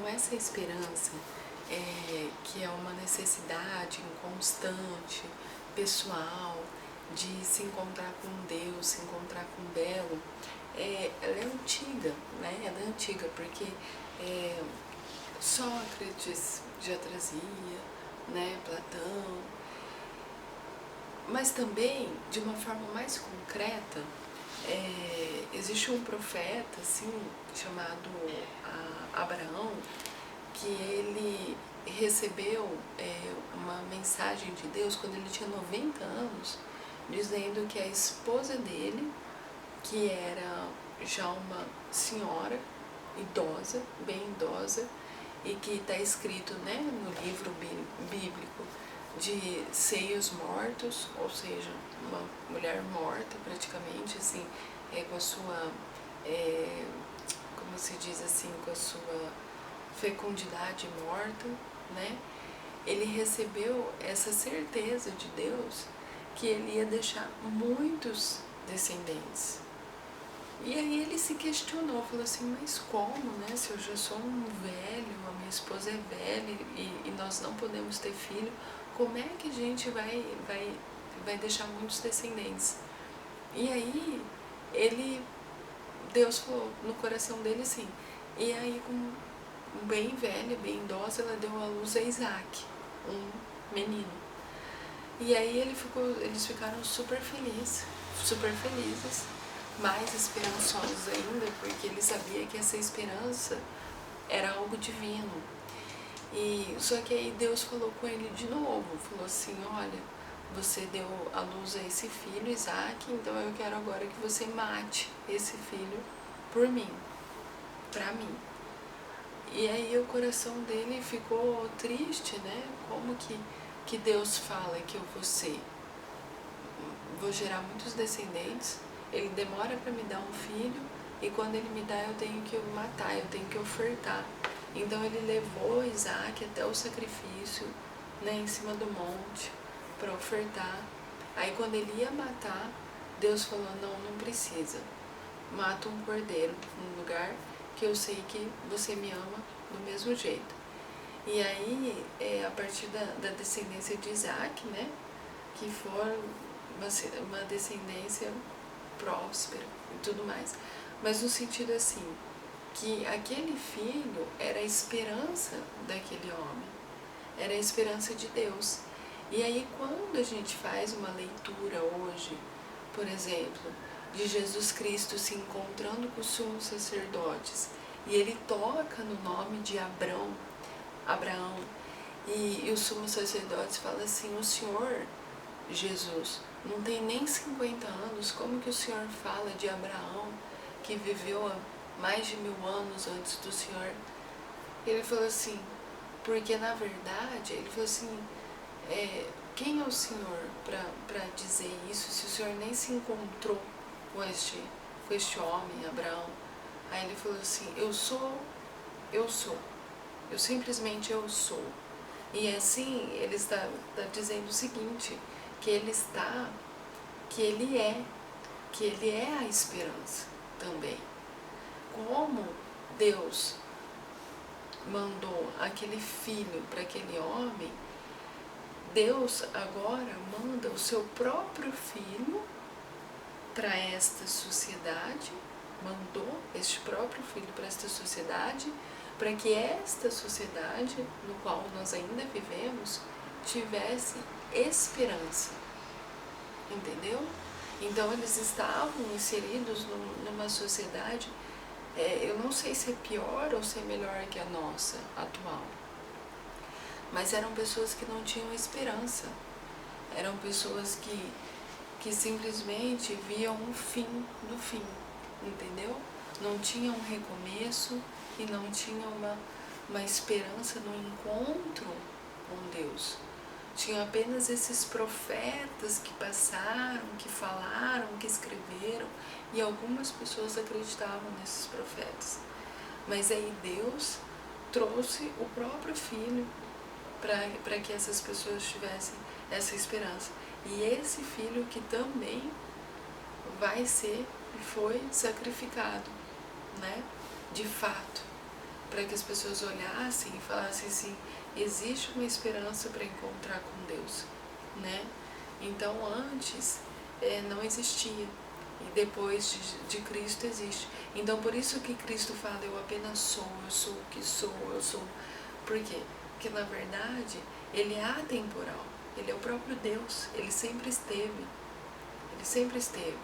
essa esperança que é uma necessidade inconstante, pessoal, de se encontrar com Deus, se encontrar com o belo, ela é antiga, né? Ela é antiga porque Sócrates já trazia, né? Platão, mas também, de uma forma mais concreta, existe um profeta assim, chamado Abraão, que ele recebeu uma mensagem de Deus quando ele tinha 90 anos, dizendo que a esposa dele, que era já uma senhora idosa, bem idosa, e que está escrito, né, no livro bíblico de seios mortos, ou seja, uma mulher morta praticamente, assim, com a sua, como se diz assim, com a sua fecundidade morta, né? Ele recebeu essa certeza de Deus que ele ia deixar muitos descendentes. E aí ele se questionou, falou assim, mas como, né? Se eu já sou um velho, a minha esposa é velha e nós não podemos ter filho, como é que a gente vai deixar muitos descendentes? E aí Deus falou no coração dele assim, e aí com bem velha, bem idosa, ela deu à luz a Isaac, um menino. E aí eles ficaram super felizes, mais esperançosos ainda, porque ele sabia que essa esperança era algo divino. Só que aí Deus falou com ele de novo, falou assim, olha, você deu à luz a esse filho, Isaac, então eu quero agora que você mate esse filho por mim, pra mim. E aí o coração dele ficou triste, né? Como que Deus fala que eu vou gerar muitos descendentes, ele demora para me dar um filho, e quando ele me dá eu tenho que matar, eu tenho que ofertar. Então ele levou Isaac até o sacrifício, né, em cima do monte, para ofertar. Aí quando ele ia matar, Deus falou, não precisa, mata um cordeiro num lugar que eu sei que você me ama do mesmo jeito. E aí, a partir da descendência de Isaac, né, que for uma descendência próspera e tudo mais. Mas no sentido assim, que aquele filho era a esperança daquele homem, era a esperança de Deus. E aí quando a gente faz uma leitura hoje, por exemplo, de Jesus Cristo se encontrando com os sumos sacerdotes, e ele toca no nome de Abraão, e os sumos sacerdotes falam assim, o Senhor, Jesus, não tem nem 50 anos, como que o Senhor fala de Abraão, que viveu há mais de 1000 anos antes do Senhor? Ele falou assim, porque na verdade, ele falou assim, quem é o Senhor para dizer isso, se o Senhor nem se encontrou com este homem, Abraão? Aí ele falou assim, eu sou, eu simplesmente eu sou. E assim ele está dizendo o seguinte, que ele é a esperança também. Como Deus mandou aquele filho para aquele homem, Deus agora manda o seu próprio filho para esta sociedade, mandou este próprio filho para esta sociedade, para que esta sociedade, no qual nós ainda vivemos, tivesse esperança, entendeu? Então eles estavam inseridos numa sociedade, eu não sei se é pior ou se é melhor que a nossa atual, mas eram pessoas que não tinham esperança, eram pessoas que simplesmente viam o fim do fim, entendeu? Não tinham um recomeço e não tinham uma esperança no encontro com Deus. Tinham apenas esses profetas que passaram, que falaram, que escreveram, e algumas pessoas acreditavam nesses profetas. Mas aí Deus trouxe o próprio Filho para que essas pessoas tivessem essa esperança. E esse Filho que também vai ser e foi sacrificado, né? De fato. para que as pessoas olhassem e falassem assim, existe uma esperança para encontrar com Deus, né? Então antes não existia, e depois de Cristo existe. Então por isso que Cristo fala, eu apenas sou, eu sou o que sou, eu sou. Por quê? Porque na verdade ele é atemporal, ele é o próprio Deus, ele sempre esteve. Ele sempre esteve.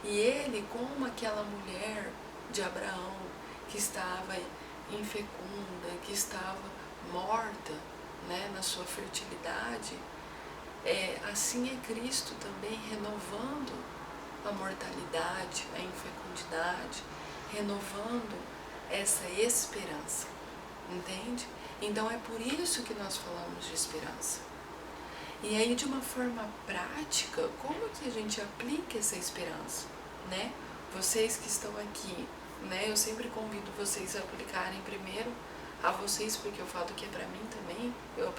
E ele, como aquela mulher de Abraão, que estava infecunda, que estava morta, né, na sua fertilidade, assim é Cristo também renovando a mortalidade, a infecundidade, renovando essa esperança. Entende? Então é por isso que nós falamos de esperança. E aí, de uma forma prática, como que a gente aplica essa esperança, né? Vocês que estão aqui, né? Eu sempre convido vocês a aplicarem primeiro a vocês, porque eu falo que é para mim também. Eu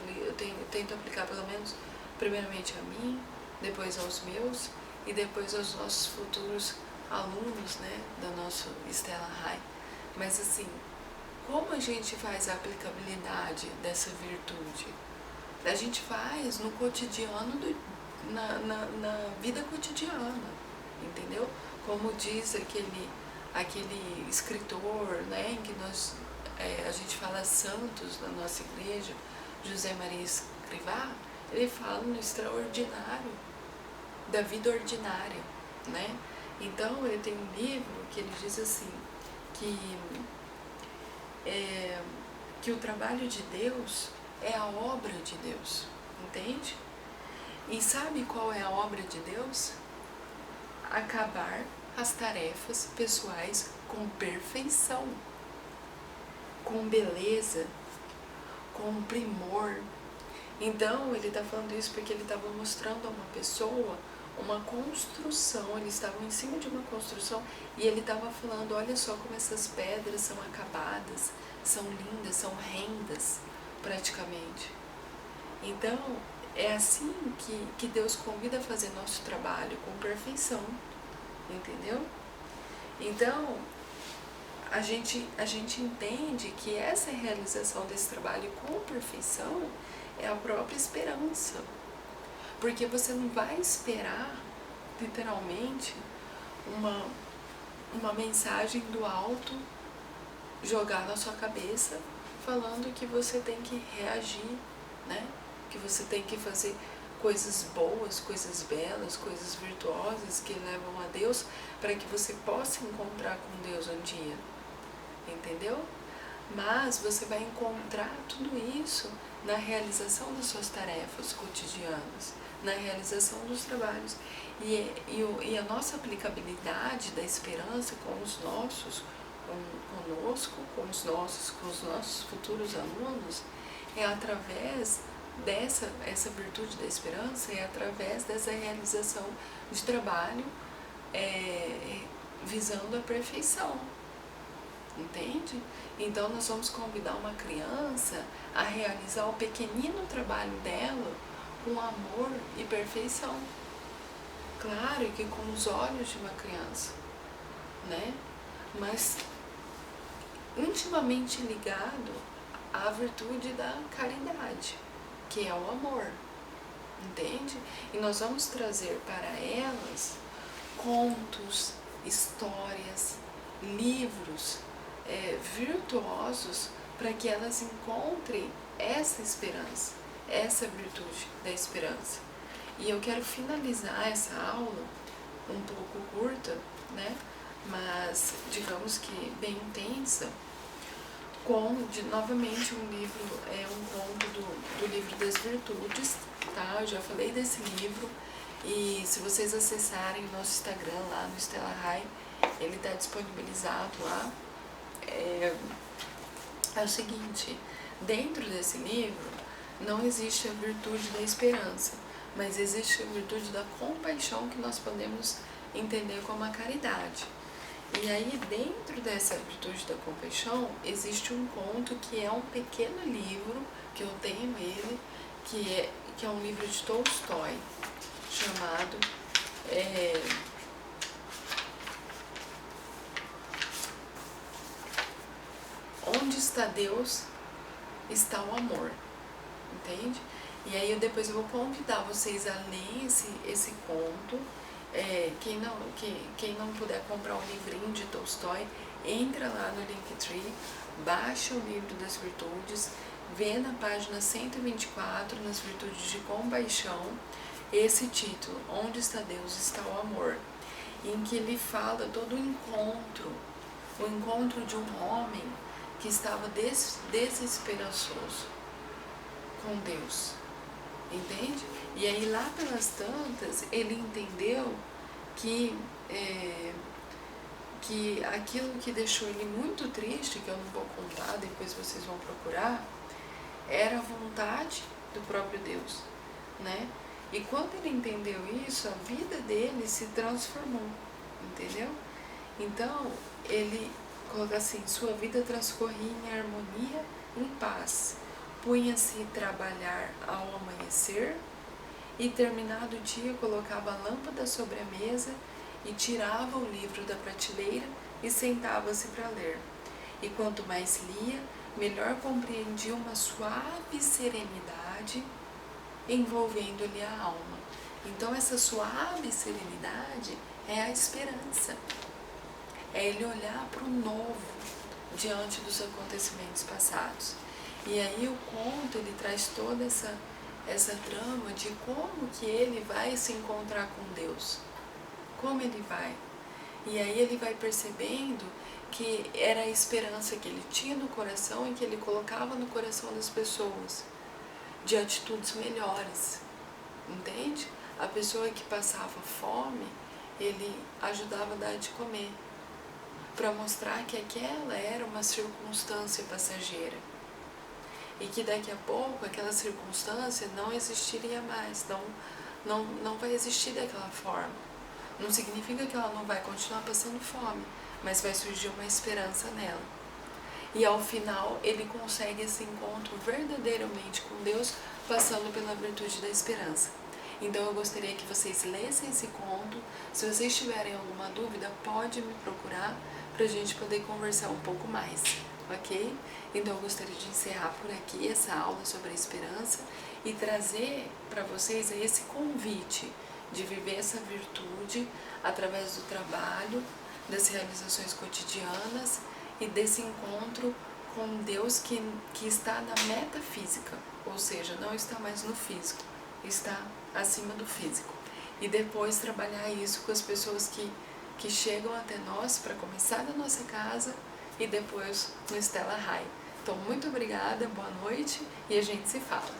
tento aplicar pelo menos, primeiramente a mim, depois aos meus e depois aos nossos futuros alunos, né? Da nossa Stella High. Mas assim, como a gente faz a aplicabilidade dessa virtude? A gente faz no cotidiano, na vida cotidiana, entendeu? Como diz aquele escritor, né, em que a gente fala santos na nossa igreja, José Maria Escrivá, ele fala no extraordinário, da vida ordinária, né? Então, ele tem um livro que ele diz assim, que o trabalho de Deus é a obra de Deus, entende? E sabe qual é a obra de Deus? Acabar as tarefas pessoais com perfeição, com beleza, com primor. Então, ele está falando isso porque ele estava mostrando a uma pessoa uma construção, eles estavam em cima de uma construção e ele estava falando, olha só como essas pedras são acabadas, são lindas, são rendas, praticamente. Então, é assim que Deus convida a fazer nosso trabalho, com perfeição, entendeu? Então, a gente entende que essa realização desse trabalho com perfeição é a própria esperança. Porque você não vai esperar, literalmente, uma mensagem do alto jogar na sua cabeça falando que você tem que reagir, né? Que você tem que fazer coisas boas, coisas belas, coisas virtuosas que levam a Deus para que você possa encontrar com Deus um dia, entendeu? Mas você vai encontrar tudo isso na realização das suas tarefas cotidianas, na realização dos trabalhos. E a nossa aplicabilidade da esperança com os nossos, conosco, com os nossos futuros alunos, é através essa virtude da esperança, é através dessa realização de trabalho visando a perfeição. Entende? Então nós vamos convidar uma criança a realizar o pequenino trabalho dela com amor e perfeição. Claro que com os olhos de uma criança, né? Mas intimamente ligado à virtude da caridade, que é o amor, entende? E nós vamos trazer para elas contos, histórias, livros virtuosos para que elas encontrem essa esperança, essa virtude da esperança. E eu quero finalizar essa aula um pouco curta, né? Mas digamos que bem intensa, com novamente um livro, um conto do livro das virtudes, tá? Eu já falei desse livro e se vocês acessarem o nosso Instagram lá no Stella High, ele está disponibilizado lá. É o seguinte, dentro desse livro não existe a virtude da esperança, mas existe a virtude da compaixão que nós podemos entender como a caridade. E aí dentro dessa virtude da compaixão existe um conto que é um pequeno livro, que eu tenho ele, que é um livro de Tolstói, chamado Onde está Deus, está o amor, entende? E aí depois eu vou convidar vocês a ler esse conto. Quem não puder comprar um livrinho de Tolstói, entra lá no Linktree, baixa o livro das virtudes, vê na página 124, nas virtudes de compaixão, esse título, Onde está Deus, está o amor, em que ele fala todo o encontro de um homem que estava desesperançoso com Deus, entende? E aí lá pelas tantas ele entendeu que aquilo que deixou ele muito triste, que eu não vou contar, depois vocês vão procurar, era a vontade do próprio Deus, né? E quando ele entendeu isso, a vida dele se transformou, entendeu? Então, ele coloca assim, sua vida transcorria em harmonia, em paz, punha-se trabalhar ao amanhecer, e terminado o dia colocava a lâmpada sobre a mesa e tirava o livro da prateleira e sentava-se para ler. E quanto mais lia, melhor compreendia uma suave serenidade envolvendo-lhe a alma. Então essa suave serenidade é a esperança. É ele olhar para o novo diante dos acontecimentos passados. E aí o conto ele traz toda essa trama de como que ele vai se encontrar com Deus, como ele vai. E aí ele vai percebendo que era a esperança que ele tinha no coração e que ele colocava no coração das pessoas, de atitudes melhores, entende? A pessoa que passava fome, ele ajudava a dar de comer, para mostrar que aquela era uma circunstância passageira. E que daqui a pouco aquela circunstância não existiria mais, não vai existir daquela forma. Não significa que ela não vai continuar passando fome, mas vai surgir uma esperança nela. E ao final ele consegue esse encontro verdadeiramente com Deus, passando pela virtude da esperança. Então eu gostaria que vocês lessem esse conto. Se vocês tiverem alguma dúvida, pode me procurar para a gente poder conversar um pouco mais, ok? Então eu gostaria de encerrar por aqui essa aula sobre a esperança e trazer para vocês esse convite de viver essa virtude através do trabalho, das realizações cotidianas e desse encontro com Deus que está na metafísica, ou seja, não está mais no físico, está acima do físico. E depois trabalhar isso com as pessoas que chegam até nós para começar da nossa casa e depois no Stella High. Então, muito obrigada, boa noite e a gente se fala.